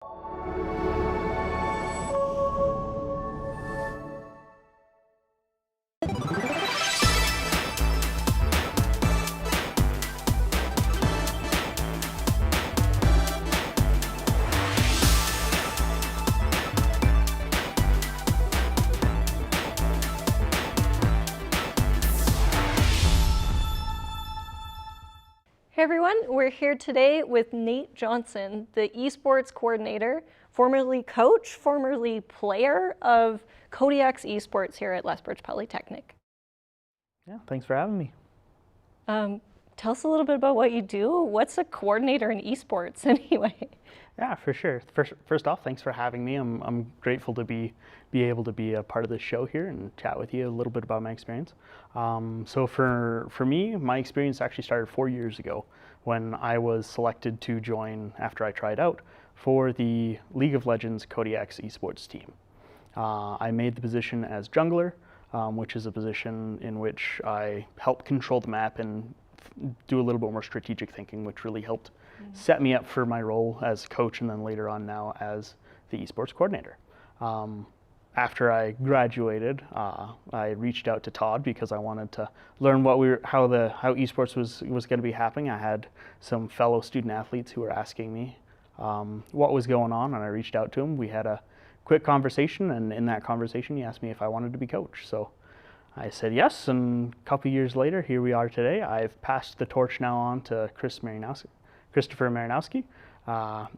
Hey everyone, we're here today with Nate Johnson, the esports coordinator, formerly coach, formerly player of Kodiak's esports here at Lethbridge Polytechnic. Yeah, thanks for having me. Tell us a little bit about what you do. What's a coordinator in esports anyway? Yeah, for sure. First off, thanks for having me. I'm grateful to be able to be a part of this show here and chat with you a little bit about my experience. So for me, my experience actually started 4 years ago when I was selected to join after I tried out for the League of Legends Kodiak's esports team. I made the position as jungler, which is a position in which I help control the map and do a little bit more strategic thinking, which really helped set me up for my role as coach and then later on now as the esports coordinator. After I graduated, I reached out to Todd because I wanted to learn how esports was going to be happening. I had some fellow student athletes who were asking me what was going on, and I reached out to him. We had a quick conversation, and in that conversation, he asked me if I wanted to be coach. So I said yes, and a couple years later, here we are today. I've passed the torch now on to Christopher Marinowski,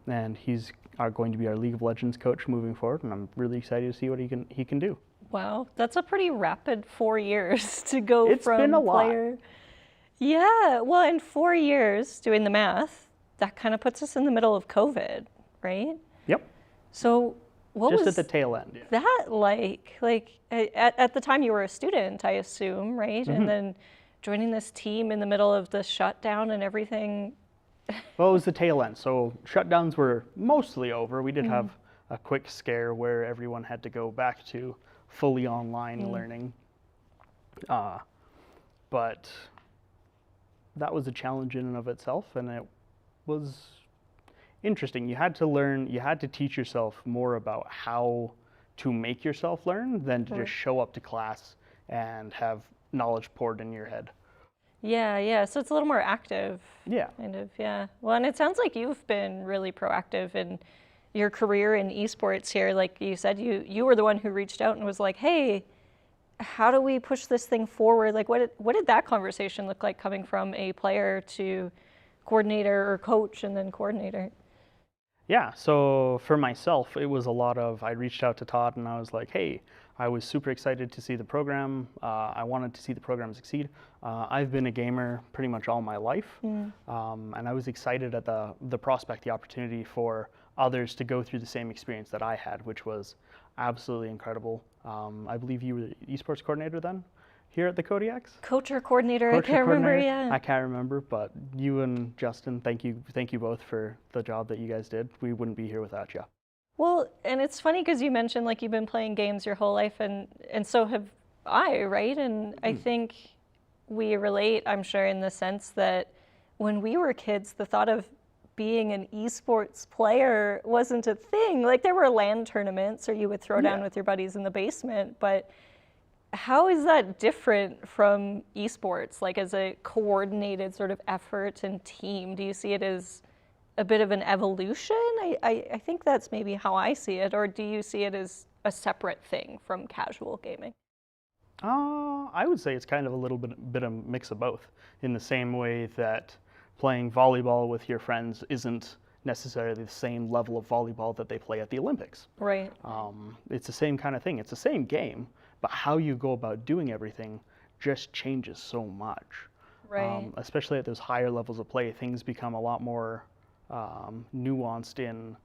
and he's going to be our League of Legends coach moving forward, and I'm really excited to see what he can do. Wow, that's a pretty rapid 4 years to go it's from been a player. Lot. Yeah, well, in 4 years, doing the math, that kind of puts us in the middle of COVID, right? Yep. So what just was at the tail end? Yeah. that like? Like at the time you were a student, I assume, right? Mm-hmm. And then joining this team in the middle of the shutdown and everything. Well, it was the tail end. So shutdowns were mostly over. We did have a quick scare where everyone had to go back to fully online learning. But that was a challenge in and of itself, and it was interesting. You had to teach yourself more about how to make yourself learn than to just show up to class and have knowledge poured in your head. Yeah. So it's a little more active. Yeah. Kind of, yeah. Well, and it sounds like you've been really proactive in your career in esports here. Like you said, you were the one who reached out and was like, hey, how do we push this thing forward? Like what did that conversation look like coming from a player to coordinator or coach and then coordinator? Yeah, so for myself, it was a lot of, I reached out to Todd and I was like, hey, I was super excited to see the program. I wanted to see the program succeed. I've been a gamer pretty much all my life. And I was excited at the prospect, the opportunity for others to go through the same experience that I had, which was absolutely incredible. I believe you were the esports coordinator then here at the Kodiaks? Coach or coordinator, I can't remember, yeah. I can't remember, but you and Justin, thank you both for the job that you guys did. We wouldn't be here without you. Well, and it's funny because you mentioned like you've been playing games your whole life, and so have I, right? And I think we relate, I'm sure, in the sense that when we were kids, the thought of being an esports player wasn't a thing. Like there were LAN tournaments, or you would throw down with your buddies in the basement, but how is that different from esports, like as a coordinated sort of effort and team? Do you see it as a bit of an evolution? I think that's maybe how I see it, or do you see it as a separate thing from casual gaming? I would say it's kind of a little bit of mix of both, in the same way that playing volleyball with your friends isn't necessarily the same level of volleyball that they play at the Olympics. Right. It's the same kind of thing. It's the same game, but how you go about doing everything just changes so much. Right. Especially at those higher levels of play, things become a lot more nuanced in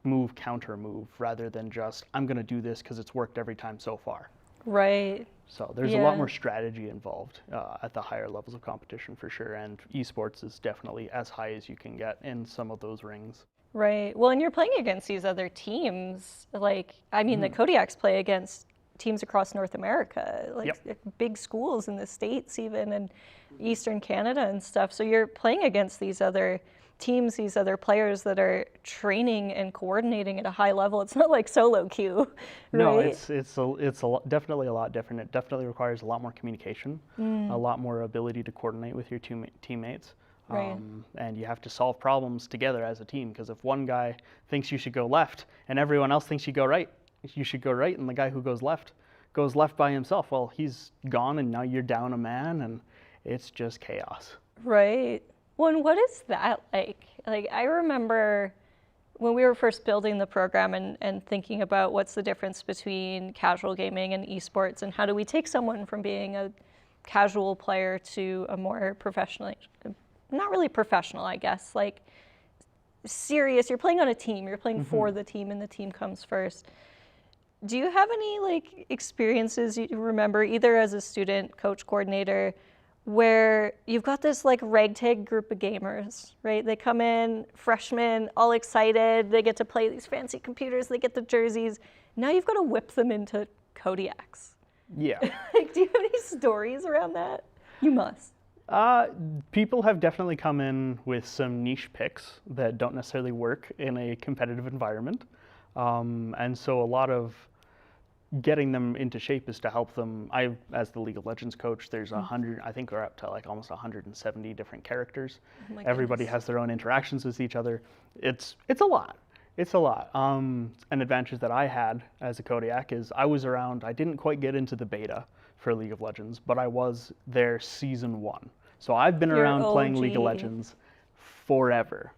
move, counter move, rather than just, I'm going to do this because it's worked every time so far. Right. So there's a lot more strategy involved at the higher levels of competition for sure, and esports is definitely as high as you can get in some of those rings. Right. Well, and you're playing against these other teams. Like, I mean, the Kodiaks play against teams across North America, like big schools in the States even, and Eastern Canada and stuff. So you're playing against these other teams, these other players that are training and coordinating at a high level. It's not like solo queue, right? No, definitely a lot different. It definitely requires a lot more communication, a lot more ability to coordinate with your teammates. Right. And you have to solve problems together as a team, because if one guy thinks you should go left and everyone else thinks you should go right, and the guy who goes left by himself, well, he's gone and now you're down a man and it's just chaos. Right. Well, and what is that like? Like, I remember when we were first building the program and thinking about what's the difference between casual gaming and esports, and how do we take someone from being a casual player to a more professional, not really professional, I guess, like serious, you're playing on a team, you're playing for the team, and the team comes first. Do you have any like experiences you remember, either as a student, coach, coordinator, where you've got this like ragtag group of gamers, right? They come in, freshmen, all excited, they get to play these fancy computers, they get the jerseys. Now you've got to whip them into Kodiaks. Yeah. Like, do you have any stories around that? You must. People have definitely come in with some niche picks that don't necessarily work in a competitive environment. And so a lot of getting them into shape is to help them. As the League of Legends coach, there's 100, I think we're up to like almost 170 different characters. Oh my Everybody goodness. has their own interactions with each other. It's a lot. It's a lot. An advantage that I had as a Kodiak is I was around, I didn't quite get into the beta for League of Legends, but I was there season 1. So I've been You're around playing League of OG. Legends forever.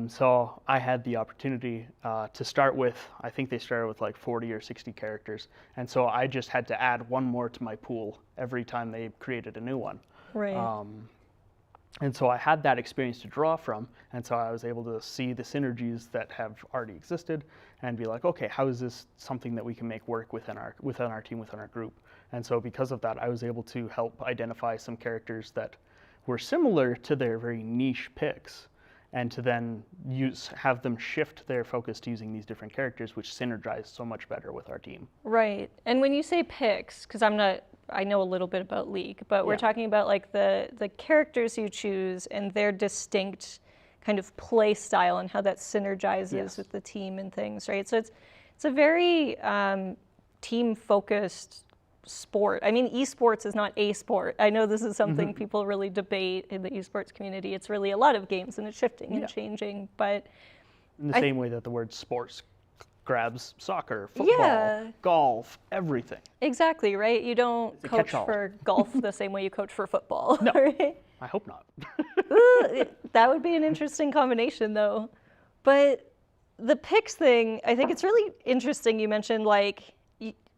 So I had the opportunity to start with, I think they started with like 40 or 60 characters. And so I just had to add one more to my pool every time they created a new one. Right. And so I had that experience to draw from. And so I was able to see the synergies that have already existed and be like, okay, how is this something that we can make work within our team, within our group? And so because of that, I was able to help identify some characters that were similar to their very niche picks, and to then have them shift their focus to using these different characters, which synergize so much better with our team. Right. And when you say picks, because I know a little bit about League, but we're Yeah. talking about like the characters you choose and their distinct kind of play style and how that synergizes Yes. with the team and things, right? So it's a very team focused sport. I mean, esports is not a sport. I know this is something people really debate in the esports community. It's really a lot of games, and it's shifting and changing, but In the same way that the word sports grabs soccer, football, Yeah. golf, everything. exactly, right? You don't It's a coach catch-all. for golf the same way you coach for football, No. right? I hope not. Ooh, that would be an interesting combination, though. But the picks thing, I think it's really interesting. You mentioned like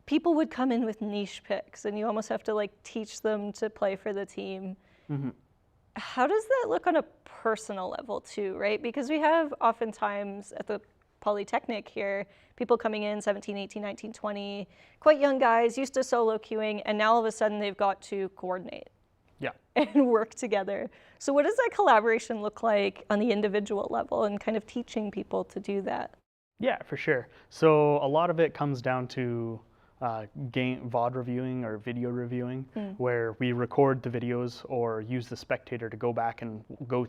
people would come in with niche picks, and you almost have to like teach them to play for the team. How does that look on a personal level too, right? Because we have oftentimes at the Polytechnic here, people coming in 17, 18, 19, 20, quite young guys, used to solo queuing, and now all of a sudden they've got to coordinate Yeah. and work together. So what does that collaboration look like on the individual level, and kind of teaching people to do that? Yeah, for sure. So a lot of it comes down to game VOD reviewing or video reviewing, where we record the videos or use the spectator to go back and go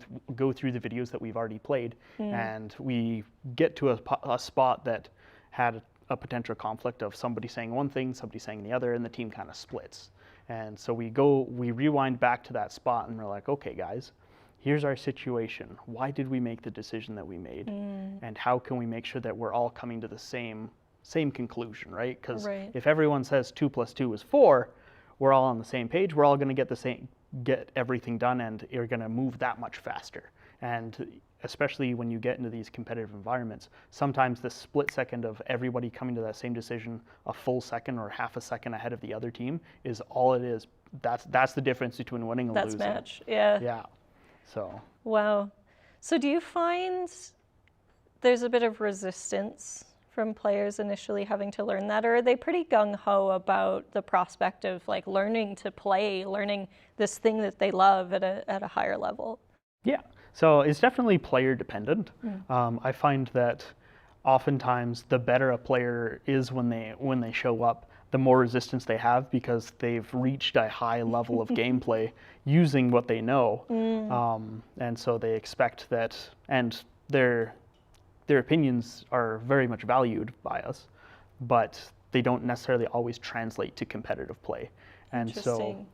through the videos that we've already played, and we get to a spot that had a potential conflict of somebody saying one thing, somebody saying the other, and the team kind of splits. And so we rewind back to that spot, and we're like, okay, guys, here's our situation. Why did we make the decision that we made? And how can we make sure that we're all coming to the same conclusion, right? Because Right. if everyone says 2 + 2 is 4, we're all on the same page. We're all going to get everything done, and you're going to move that much faster. And especially when you get into these competitive environments, sometimes the split second of everybody coming to that same decision, a full second or half a second ahead of the other team, is all it is. That's the difference between winning and That's losing. match, yeah. Yeah. So. Wow. So do you find there's a bit of resistance from players initially having to learn that, or are they pretty gung-ho about the prospect of like learning to play, learning this thing that they love at a higher level? Yeah, so it's definitely player dependent. I find that oftentimes the better a player is when they show up, the more resistance they have because they've reached a high level of gameplay using what they know. And so they expect that, and their opinions are very much valued by us, but they don't necessarily always translate to competitive play. And so Interesting.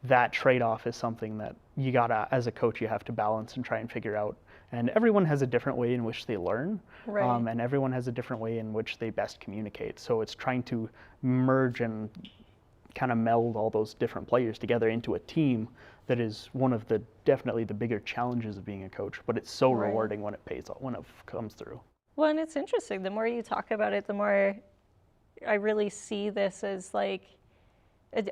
that trade-off is something that you gotta, as a coach, you have to balance and try and figure out. And everyone has a different way in which they learn, Right. and everyone has a different way in which they best communicate. So it's trying to merge and kind of meld all those different players together into a team that is one of the definitely the bigger challenges of being a coach. But it's so Right. rewarding when it pays off, when it comes through. Well, and it's interesting. The more you talk about it, the more I really see this as like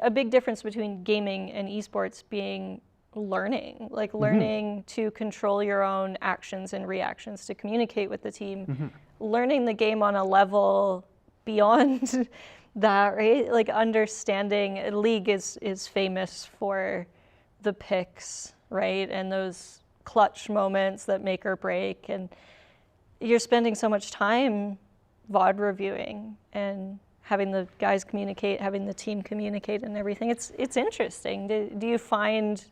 a big difference between gaming and esports being learning, like learning to control your own actions and reactions to communicate with the team, learning the game on a level beyond that, right? Like understanding League is famous for the picks, right? And those clutch moments that make or break. And you're spending so much time VOD reviewing and having the guys communicate, having the team communicate and everything. It's interesting. Do you find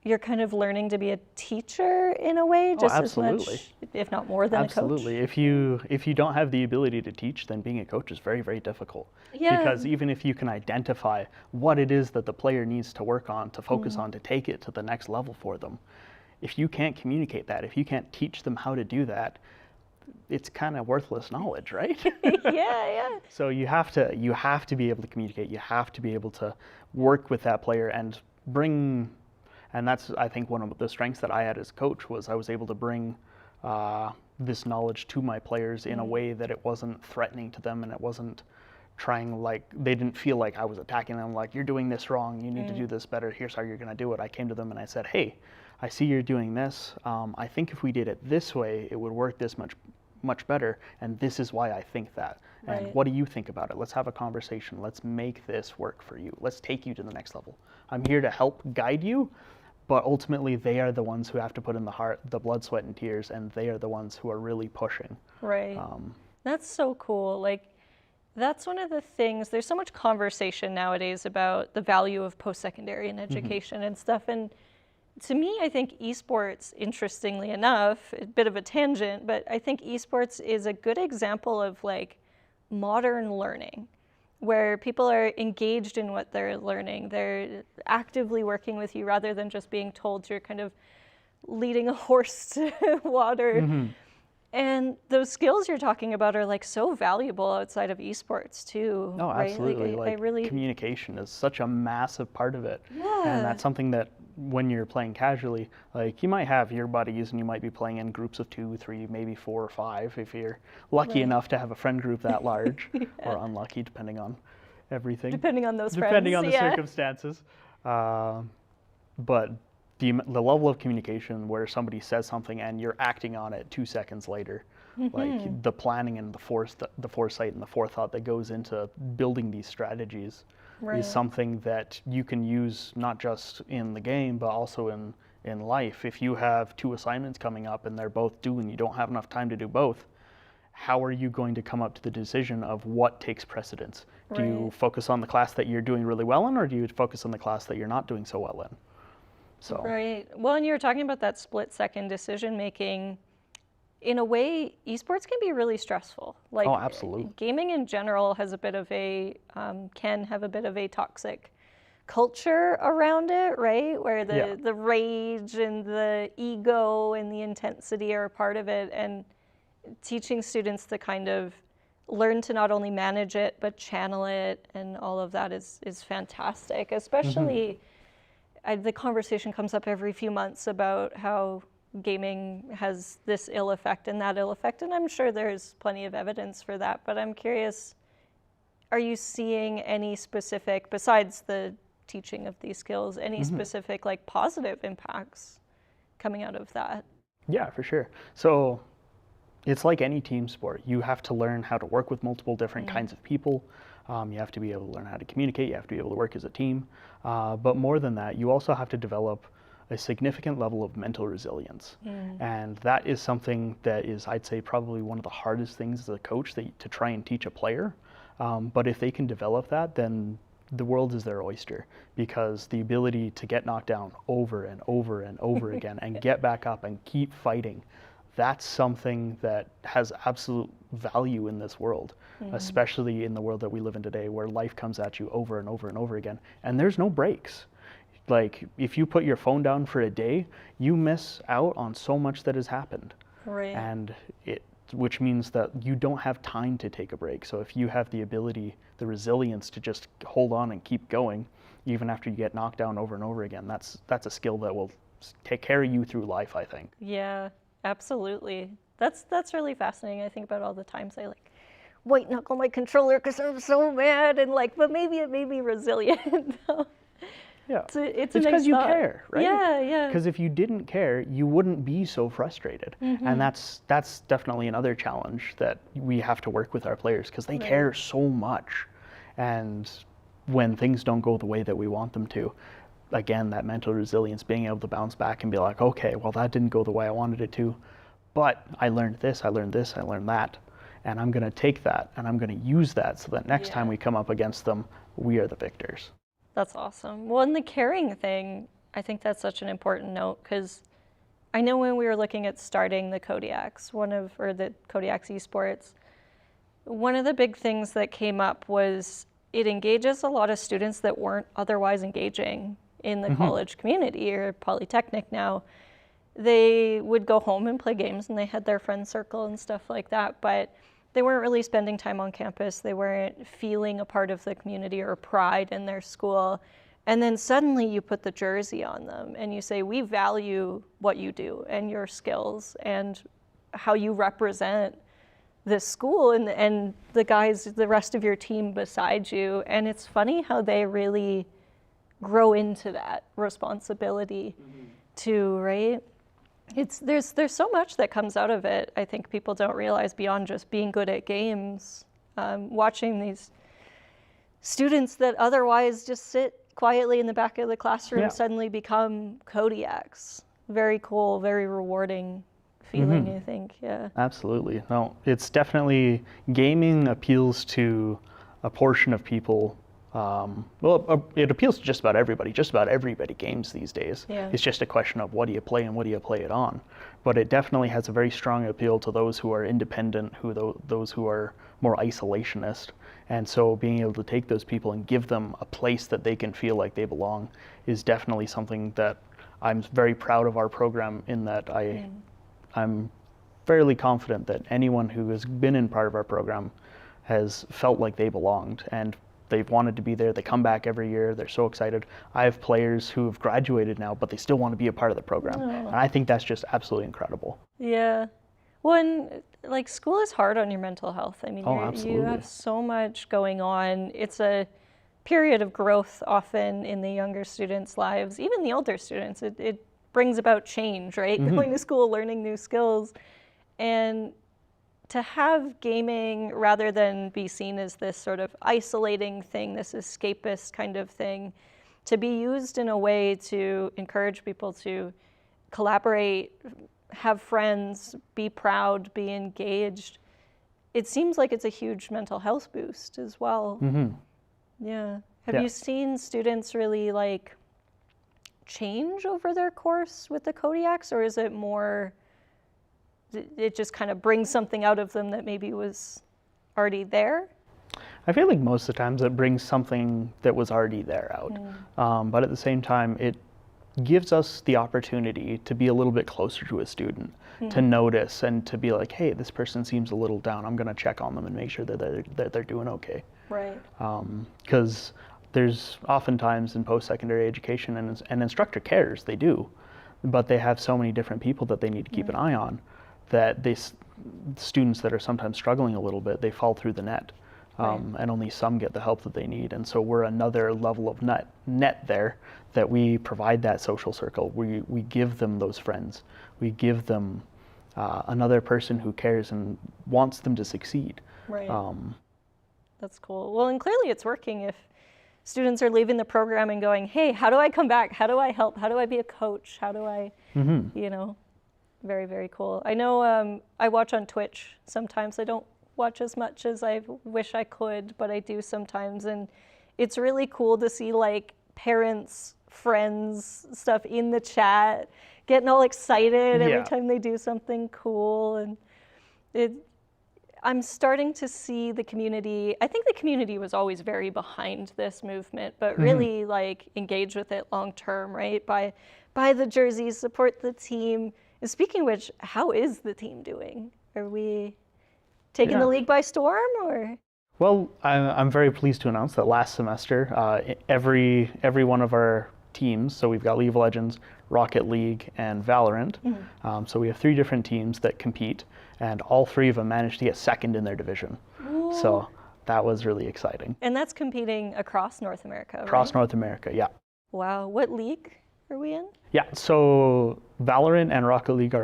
you're kind of learning to be a teacher in a way, just as absolutely. much, if not more than Absolutely. a coach? If you don't have the ability to teach, then being a coach is very, very difficult. Yeah. Because even if you can identify what it is that the player needs to work on, to focus on, to take it to the next level for them, if you can't communicate that, if you can't teach them how to do that, it's kind of worthless knowledge, right? Yeah. So you have to be able to communicate. You have to be able to work with that player and bring. And that's, I think, one of the strengths that I had as a coach was I was able to bring this knowledge to my players in a way that it wasn't threatening to them, and it wasn't trying, like, they didn't feel like I was attacking them, like, you're doing this wrong, you need to do this better, here's how you're going to do it. I came to them and I said, hey, I see you're doing this. I think if we did it this way, it would work this much better, and this is why I think that. And Right. what do you think about it? Let's have a conversation. Let's make this work for you. Let's take you to the next level. I'm here to help guide you, but ultimately they are the ones who have to put in the blood, sweat, and tears, and they are the ones who are really pushing. Right. That's so cool. Like, that's one of the things, there's so much conversation nowadays about the value of post-secondary and education and stuff. And to me, I think esports, interestingly enough, a bit of a tangent, but I think esports is a good example of like modern learning, where people are engaged in what they're learning. They're actively working with you rather than just being told you're kind of leading a horse to water. And those skills you're talking about are like so valuable outside of esports too. No, right? absolutely. I Like, really, communication is such a massive part of it. Yeah. And that's something that when you're playing casually, like, you might have your buddies and you might be playing in groups of 2, 3, maybe 4 or 5 if you're lucky enough to have a friend group that large, or unlucky, depending on everything. depending on those friends. Depending on the yeah. circumstances. But the level of communication where somebody says something and you're acting on it 2 seconds later, like the planning and the foresight and the forethought that goes into building these strategies Right. is something that you can use not just in the game but also in life. If you have 2 assignments coming up and they're both due and you don't have enough time to do both, how are you going to come up to the decision of what takes precedence? Do you Right. focus on the class that you're doing really well in, or do you focus on the class that you're not doing so well in? So Right. Well, and you were talking about that split-second decision making. In a way, esports can be really stressful. Like, Oh, absolutely. Gaming in general has a bit of a can have a bit of a toxic culture around it, right? Where the rage and the ego and the intensity are a part of it, and teaching students to kind of learn to not only manage it but channel it and all of that is fantastic. Especially, the conversation comes up every few months about how gaming has this ill effect and that ill effect, and I'm sure there's plenty of evidence for that, but I'm curious, are you seeing any specific, besides the teaching of these skills, any specific like positive impacts coming out of that? yeah, for sure. So it's like any team sport. You have to learn how to work with multiple different kinds of people. You have to be able to learn how to communicate. You have to be able to work as a team. But more than that, you also have to develop a significant level of mental resilience. And that is something that is, I'd say, probably one of the hardest things as a coach to try and teach a player. But if they can develop that, then the world is their oyster, because the ability to get knocked down over and over and over again and get back up and keep fighting, that's something that has absolute value in this world, especially in the world that we live in today, where life comes at you over and over and over again, and there's no breaks. Like, if you put your phone down for a day, you miss out on so much that has happened. Right. And which means that you don't have time to take a break. So if you have the ability, the resilience to just hold on and keep going, even after you get knocked down over and over again, that's a skill that will carry you through life, I think. Yeah, absolutely. That's really fascinating. I think about all the times I like white knuckle my controller because I'm so mad, and like, but maybe it made me resilient. Yeah, it's a because nice you thought. care, right? Yeah. Because if you didn't care, you wouldn't be so frustrated. And that's definitely another challenge that we have to work with our players, because they care so much. And when things don't go the way that we want them to, again, that mental resilience, being able to bounce back and be like, okay, well, that didn't go the way I wanted it to, but I learned this, I learned this, I learned that, and I'm going to take that and I'm going to use that so that next time we come up against them, we are the victors. That's awesome. Well, and the caring thing, I think that's such an important note, because I know when we were looking at starting the Kodiaks, the Kodiaks esports, one of the big things that came up was it engages a lot of students that weren't otherwise engaging in the college community or Polytechnic now. They would go home and play games, and they had their friend circle and stuff like that, but they weren't really spending time on campus. They weren't feeling a part of the community or pride in their school. And then suddenly you put the jersey on them and you say, we value what you do and your skills and how you represent this school and the guys, the rest of your team beside you. And it's funny how they really grow into that responsibility too, right? There's so much that comes out of it. I think people don't realize, beyond just being good at games. Watching these students that otherwise just sit quietly in the back of the classroom suddenly become Kodiaks. Very cool, very rewarding feeling, I think. Yeah. Absolutely. No, it's definitely, gaming appeals to a portion of people. It appeals to just about everybody. Just about everybody games these days. Yeah. It's just a question of what do you play and what do you play it on. But it definitely has a very strong appeal to those who are independent, those who are more isolationist. And so being able to take those people and give them a place that they can feel like they belong is definitely something that I'm very proud of our program, in that I'm fairly confident that anyone who has been in part of our program has felt like they belonged, and they've wanted to be there. They come back every year. They're so excited. I have players who have graduated now, but they still want to be a part of the program. And I think that's just absolutely incredible. Yeah. Well, and like, school is hard on your mental health. I mean, you absolutely. have so much going on. It's a period of growth often in the younger students' lives, even the older students. It brings about change, right? Going to school, learning new skills. And to have gaming, rather than be seen as this sort of isolating thing, this escapist kind of thing, to be used in a way to encourage people to collaborate, have friends, be proud, be engaged, it seems like it's a huge mental health boost as well. Yeah. Have you seen students really like change over their course with the Kodiaks, or is it more, it just kind of brings something out of them that maybe was already there? I feel like most of the times it brings something that was already there out. But at the same time, it gives us the opportunity to be a little bit closer to a student, to notice and to be like, hey, this person seems a little down. I'm going to check on them and make sure that they're doing okay. Right. Because there's oftentimes in post-secondary education, and an instructor cares, they do, but they have so many different people that they need to keep an eye on, that students that are sometimes struggling a little bit, they fall through the net. And only some get the help that they need. And so we're another level of net there, that we provide that social circle. We give them those friends. We give them another person who cares and wants them to succeed. Right. That's cool. Well, and clearly it's working. If students are leaving the program and going, hey, how do I come back? How do I help? How do I be a coach? How do I, you know, very, very cool. I know I watch on Twitch sometimes. I don't watch as much as I wish I could, but I do sometimes. And it's really cool to see like parents, friends, stuff in the chat, getting all excited every Yeah. time they do something cool. And it, I'm starting to see the community. I think the community was always very behind this movement, but really like engage with it long term, right? Buy the jerseys, support the team. And speaking of which, how is the team doing? Are we taking the Yeah. league by storm, or? Well, I'm very pleased to announce that last semester, every one of our teams, so we've got League of Legends, Rocket League, and Valorant. So we have 3 different teams that compete, and all 3 of them managed to get second in their division. So that was really exciting. And that's competing across North America, Across right? North America, yeah. Wow. What league are we in? Yeah, so Valorant and Rocket League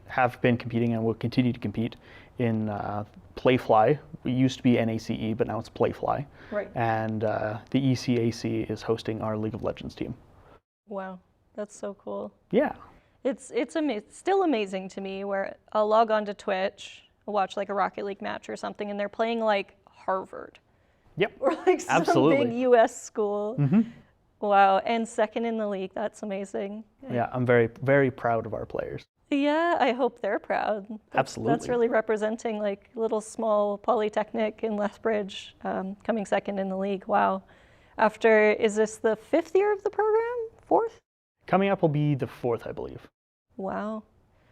have been competing and will continue to compete in Playfly. It used to be NACE, but now it's Playfly. Right. And the ECAC is hosting our League of Legends team. Wow. That's so cool. Yeah, It's still amazing to me where I'll log on to Twitch, I'll watch like a Rocket League match or something, and they're playing like Harvard yep, or like some Absolutely. big U.S. school. Wow. And second in the league. That's amazing. yeah. I'm very, very proud of our players. Yeah, I hope they're proud. That's Absolutely. really representing like little small Polytechnic in Lethbridge coming second in the league. Wow. After, is this the 5th year of the program? 4th? Coming up will be the 4th, I believe. Wow.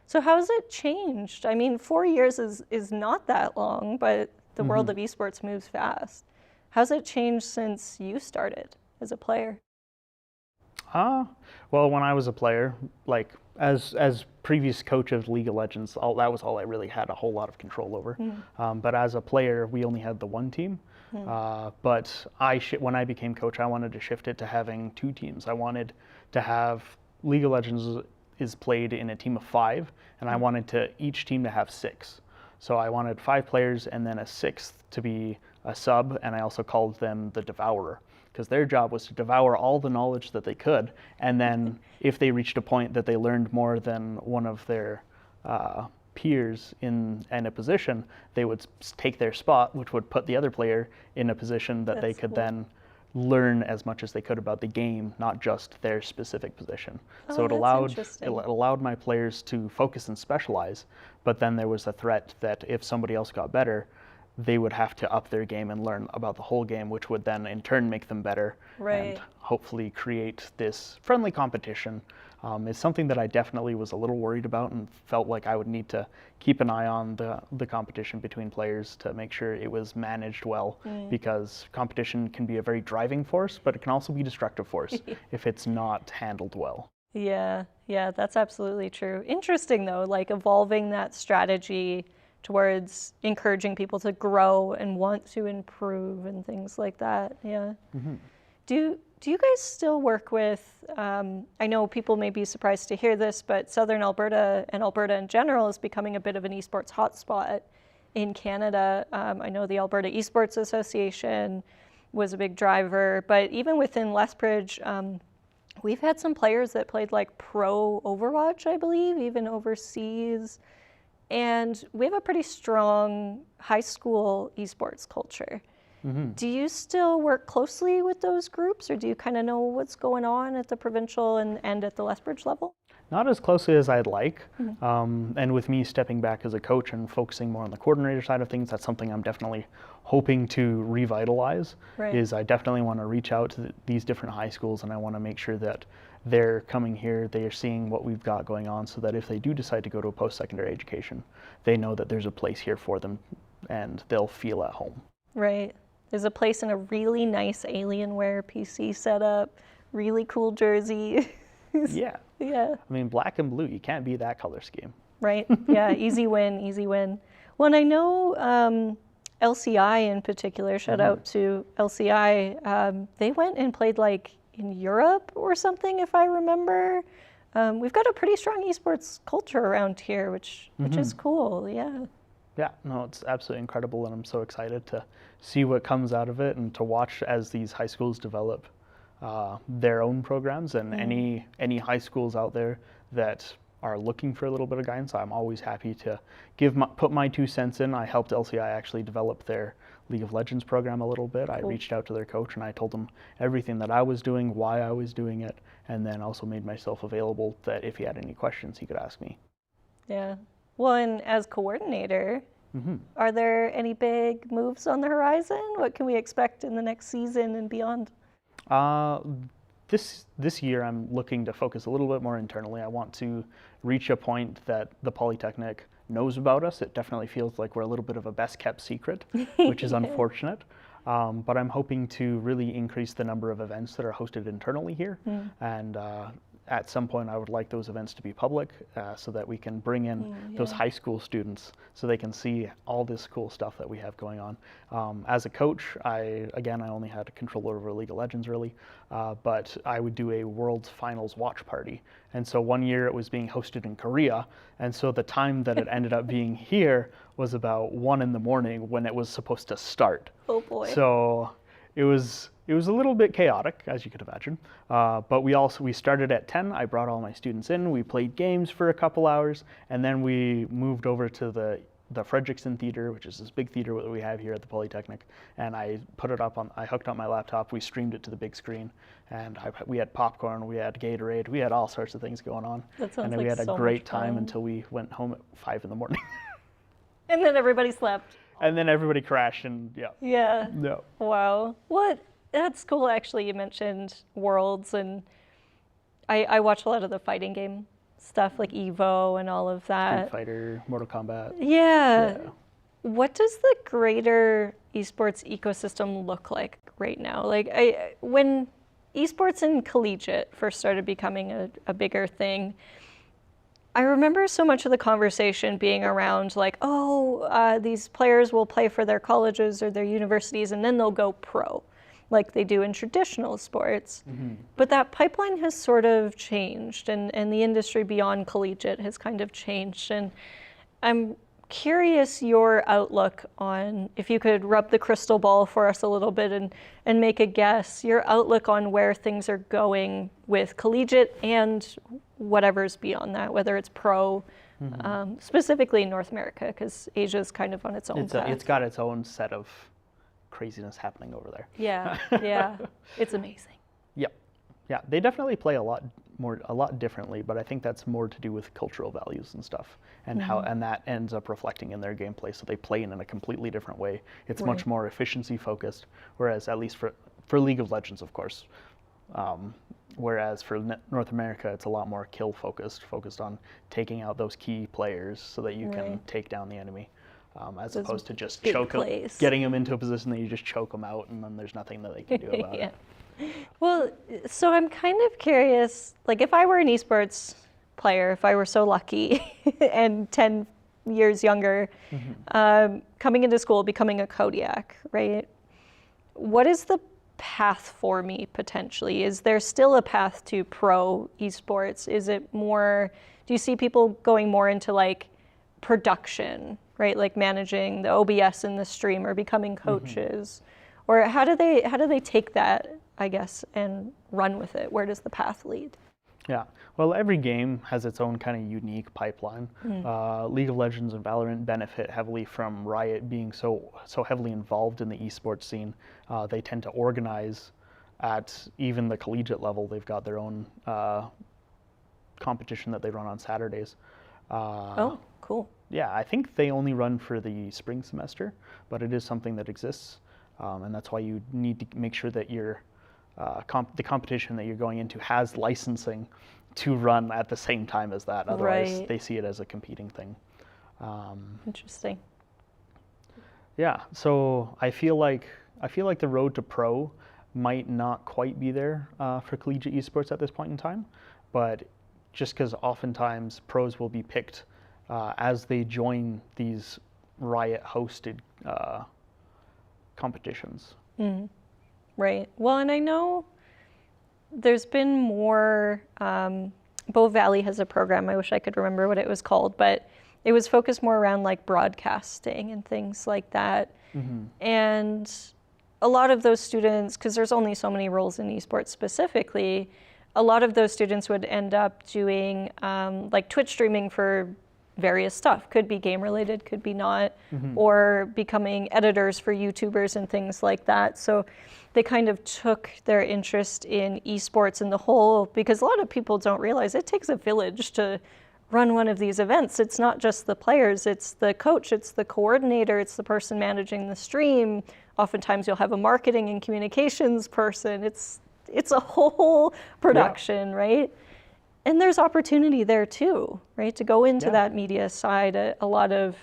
So how's it changed? I mean, 4 years is not that long, but the world of esports moves fast. How's it changed since you started as a player? Well, when I was a player, like as previous coach of League of Legends, that was all I really had a whole lot of control over. But as a player, we only had the one team. But when I became coach, I wanted to shift it to having 2 teams. I wanted to have League of Legends is played in a team of 5, and I wanted each team to have 6. So I wanted 5 players and then a 6th to be a sub, and I also called them the Devourer, because their job was to devour all the knowledge that they could, and then if they reached a point that they learned more than one of their peers in a position, they would take their spot, which would put the other player in a position that they That's could cool. then learn as much as they could about the game, not just their specific position. So Oh, it that's allowed interesting. my players to focus and specialize, but then there was a threat that if somebody else got better, they would have to up their game and learn about the whole game, which would then in turn make them better Right. and hopefully create this friendly competition. Is something that I definitely was a little worried about and felt like I would need to keep an eye on the competition between players to make sure it was managed well, because competition can be a very driving force, but it can also be a destructive force if it's not handled well. Yeah, that's absolutely true. Interesting though, like evolving that strategy towards encouraging people to grow and want to improve and things like that. Yeah. Do you guys still work with, I know people may be surprised to hear this, but Southern Alberta and Alberta in general is becoming a bit of an esports hotspot in Canada. I know the Alberta Esports Association was a big driver, but even within Lethbridge, we've had some players that played like pro Overwatch, I believe, even overseas. And we have a pretty strong high school esports culture. Do you still work closely with those groups, or do you kind of know what's going on at the provincial and at the Lethbridge level? Not as closely as I'd like. And with me stepping back as a coach and focusing more on the coordinator side of things, that's something I'm definitely hoping to revitalize. Right. Is I definitely want to reach out to these different high schools, and I want to make sure that they're coming here, they are seeing what we've got going on, so that if they do decide to go to a post-secondary education, they know that there's a place here for them and they'll feel at home. Right. There's a place in a really nice Alienware PC setup, really cool jersey. Yeah. Yeah. I mean, black and blue, you can't beat that color scheme. Right. Yeah. Easy win. Easy win. Well, and I know LCI in particular, shout out to LCI, they went and played like in Europe or something, if I remember. We've got a pretty strong esports culture around here, which is cool. Yeah. Yeah, no, it's absolutely incredible, and I'm so excited to see what comes out of it and to watch as these high schools develop their own programs, and any high schools out there that are looking for a little bit of guidance, I'm always happy to put my 2 cents in. I helped LCI actually develop their League of Legends program a little bit. I reached out to their coach and I told them everything that I was doing, why I was doing it, and then also made myself available that if he had any questions, he could ask me. Yeah. Well, and as coordinator, are there any big moves on the horizon? What can we expect in the next season and beyond? This year, I'm looking to focus a little bit more internally. I want to reach a point that the Polytechnic knows about us. It definitely feels like we're a little bit of a best-kept secret, which is unfortunate. But I'm hoping to really increase the number of events that are hosted internally here. And at some point, I would like those events to be public so that we can bring in those high school students so they can see all this cool stuff that we have going on. As a coach, I only had control over League of Legends really, but I would do a World's Finals watch party. And so one year it was being hosted in Korea, and so the time that it ended up being here was about 1 a.m. when it was supposed to start. Oh boy. So it was a little bit chaotic, as you could imagine. But we started at 10. I brought all my students in. We played games for a couple hours, and then we moved over to the Frederickson Theater, which is this big theater that we have here at the Polytechnic. And I hooked up my laptop. We streamed it to the big screen, and we had popcorn, we had Gatorade, we had all sorts of things going on. That sounds and then like we had a so great much time fun. until we went home at 5 a.m. And then everybody slept. And then everybody crashed, and Yeah. no. Wow. That's cool, actually. You mentioned Worlds, and I watch a lot of the fighting game stuff, like EVO and all of that. Street Fighter, Mortal Kombat. Yeah. What does the greater esports ecosystem look like right now? Like, when esports and collegiate first started becoming a bigger thing, I remember so much of the conversation being around like, these players will play for their colleges or their universities and then they'll go pro, like they do in traditional sports. But that pipeline has sort of changed, and the industry beyond collegiate has kind of changed. And I'm curious your outlook on, if you could rub the crystal ball for us a little bit and make a guess, your outlook on where things are going with collegiate and whatever's beyond that, whether it's pro, specifically in North America, because Asia's kind of on its own path. It's got its own set of craziness happening over there. Yeah, it's amazing. Yeah, they definitely play a lot differently, but I think that's more to do with cultural values and stuff, and and that ends up reflecting in their gameplay. So they play in a completely different way. It's much more efficiency focused, whereas at least for League of Legends, of course. Whereas for North America, it's a lot more kill focused on taking out those key players so that you can take down the enemy, as opposed to just getting them into a position that you just choke them out and then there's nothing that they can do about it. Well, so I'm kind of curious, like if I were an esports player, if I were so lucky and 10 years younger, coming into school, becoming a Kodiak, right? What is the path for me potentially? Is there still a path to pro esports? Is it more, do you see people going more into like production, right? Like managing the OBS in the stream or becoming coaches? Or how do they take that, I guess, and run with it? Where does the path lead? Yeah, well, every game has its own kind of unique pipeline. League of Legends and Valorant benefit heavily from Riot being so heavily involved in the esports scene. They tend to organize at even the collegiate level. They've got their own competition that they run on Saturdays. Oh, cool. Yeah, I think they only run for the spring semester, but it is something that exists, and that's why you need to make sure that your the competition that you're going into has licensing to run at the same time as that. Otherwise, they see it as a competing thing. Interesting. Yeah, so I feel like the road to pro might not quite be there for collegiate esports at this point in time, but just because oftentimes pros will be picked as they join these Riot-hosted competitions. Right. Well, and I know there's been more, Bow Valley has a program, I wish I could remember what it was called, but it was focused more around like broadcasting and things like that. And a lot of those students, because there's only so many roles in esports specifically, a lot of those students would end up doing like Twitch streaming for various stuff. Could be game related, could be not, or becoming editors for YouTubers and things like that. So they kind of took their interest in esports in the whole, because a lot of people don't realize it takes a village to run one of these events. It's not just the players, it's the coach, it's the coordinator, it's the person managing the stream. Oftentimes you'll have a marketing and communications person. It's a whole production, right? And there's opportunity there too, right? To go into that media side. A lot of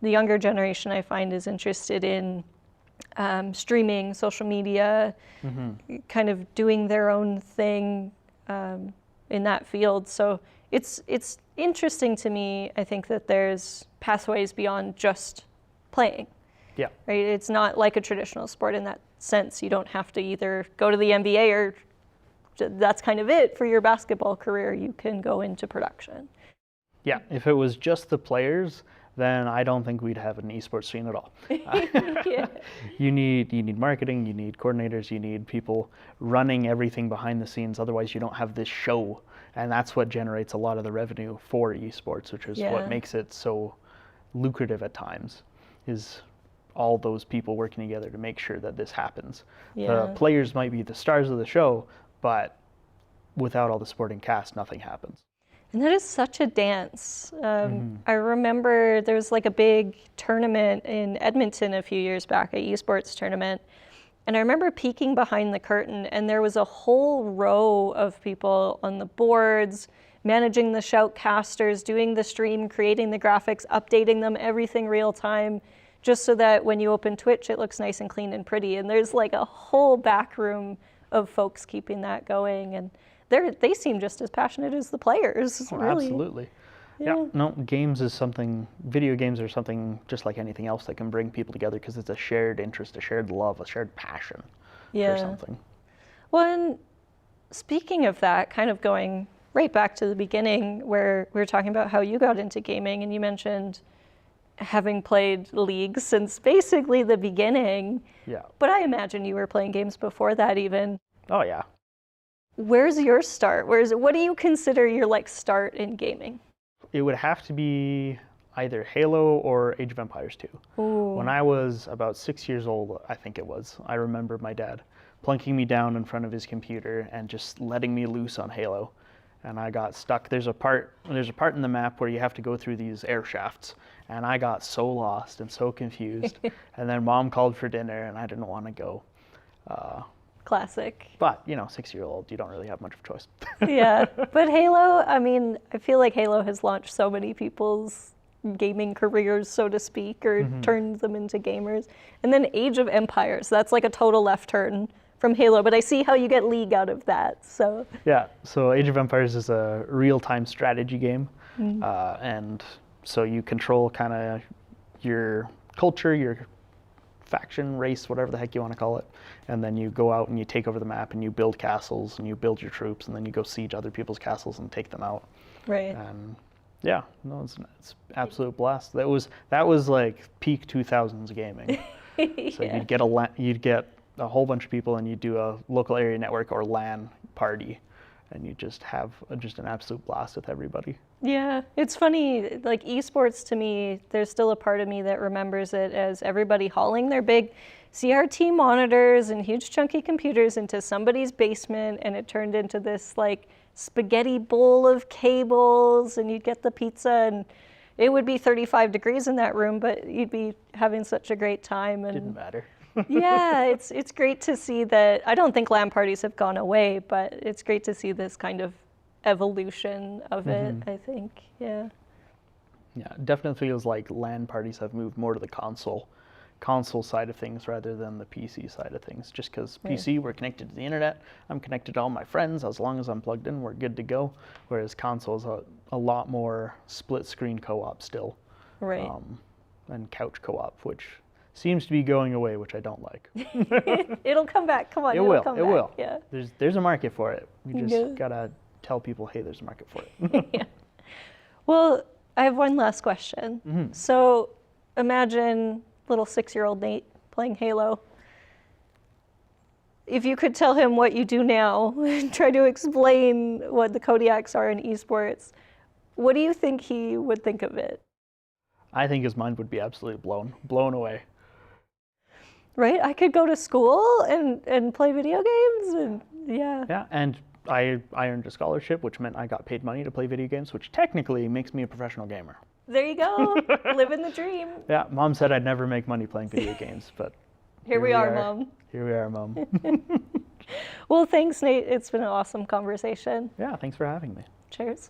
the younger generation, I find, is interested in streaming, social media, kind of doing their own thing in that field. So it's interesting to me, I think, that there's pathways beyond just playing. Yeah. Right? It's not like a traditional sport in that sense. You don't have to either go to the NBA or that's kind of it for your basketball career. You can go into production. Yeah, if it was just the players, then I don't think we'd have an esports scene at all. You need marketing, you need coordinators, you need people running everything behind the scenes. Otherwise, you don't have this show, and that's what generates a lot of the revenue for esports, which is what makes it so lucrative at times. Is all those people working together to make sure that this happens. The players might be the stars of the show, but without all the supporting cast, nothing happens. And that is such a dance. I remember there was like a big tournament in Edmonton a few years back, an esports tournament. And I remember peeking behind the curtain, and there was a whole row of people on the boards, managing the shoutcasters, doing the stream, creating the graphics, updating them, everything real time, just so that when you open Twitch, it looks nice and clean and pretty. And there's like a whole back room of folks keeping that going. And they seem just as passionate as the players. Oh, really. absolutely. Yeah. No, video games are something just like anything else that can bring people together because it's a shared interest, a shared love, a shared passion for something. Well, and speaking of that, kind of going right back to the beginning where we were talking about how you got into gaming, and you mentioned having played League since basically the beginning. Yeah. But I imagine you were playing games before that even. Oh, yeah. Where's your start? What do you consider your like start in gaming? It would have to be either Halo or Age of Empires 2. Ooh. When I was about 6 years old, I think it was, I remember my dad plunking me down in front of his computer and just letting me loose on Halo. And I got stuck. There's a part in the map where you have to go through these air shafts, and I got so lost and so confused. And then Mom called for dinner, and I didn't want to go. Classic. But, 6-year-old, you don't really have much of a choice. Yeah, but Halo, I mean, I feel like Halo has launched so many people's gaming careers, so to speak, or turned them into gamers. And then Age of Empires, that's like a total left turn from Halo, but I see how you get League out of that, so. Yeah, so Age of Empires is a real-time strategy game, and so you control kind of your culture, your faction, race, whatever the heck you want to call it, and then you go out and you take over the map and you build castles and you build your troops and then you go siege other people's castles and take them out. Right. And yeah, no, it's absolute blast. That was like peak 2000s gaming. So you'd get a whole bunch of people and you'd do a local area network or LAN party, and you just have just an absolute blast with everybody. Yeah, it's funny, like esports to me, there's still a part of me that remembers it as everybody hauling their big CRT monitors and huge chunky computers into somebody's basement, and it turned into this like spaghetti bowl of cables, and you'd get the pizza, and it would be 35 degrees in that room, but you'd be having such a great time. And didn't matter. yeah, it's great to see that. I don't think LAN parties have gone away, but it's great to see this kind of evolution of it, I think. Yeah, it definitely feels like LAN parties have moved more to the console side of things rather than the PC side of things, just because PC, we're connected to the internet, I'm connected to all my friends, as long as I'm plugged in, we're good to go, whereas consoles a lot more split screen co-op still, right. And couch co-op, which seems to be going away, which I don't like. It'll come back. Come on, it will. Come it back. will. Yeah. There's a market for it. We just gotta tell people, hey, there's a market for it. Yeah. Well, I have one last question. So, imagine little 6-year-old Nate playing Halo. if you could tell him what you do now and try to explain what the Kodiaks are in esports, what do you think he would think of it? I think his mind would be absolutely blown away. Right? I could go to school and play video games and yeah. Yeah, and I earned a scholarship, which meant I got paid money to play video games, which technically makes me a professional gamer. There you go. Living the dream. Yeah, Mom said I'd never make money playing video games, but Here we are, Mom. Here we are, Mom. Well, thanks, Nate. It's been an awesome conversation. Yeah, thanks for having me. Cheers.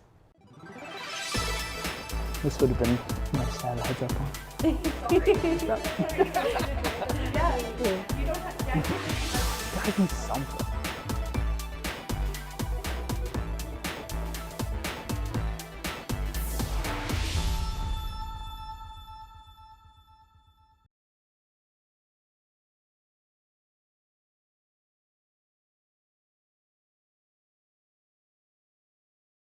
This would have been nice to have a heads up on. Gotta be something.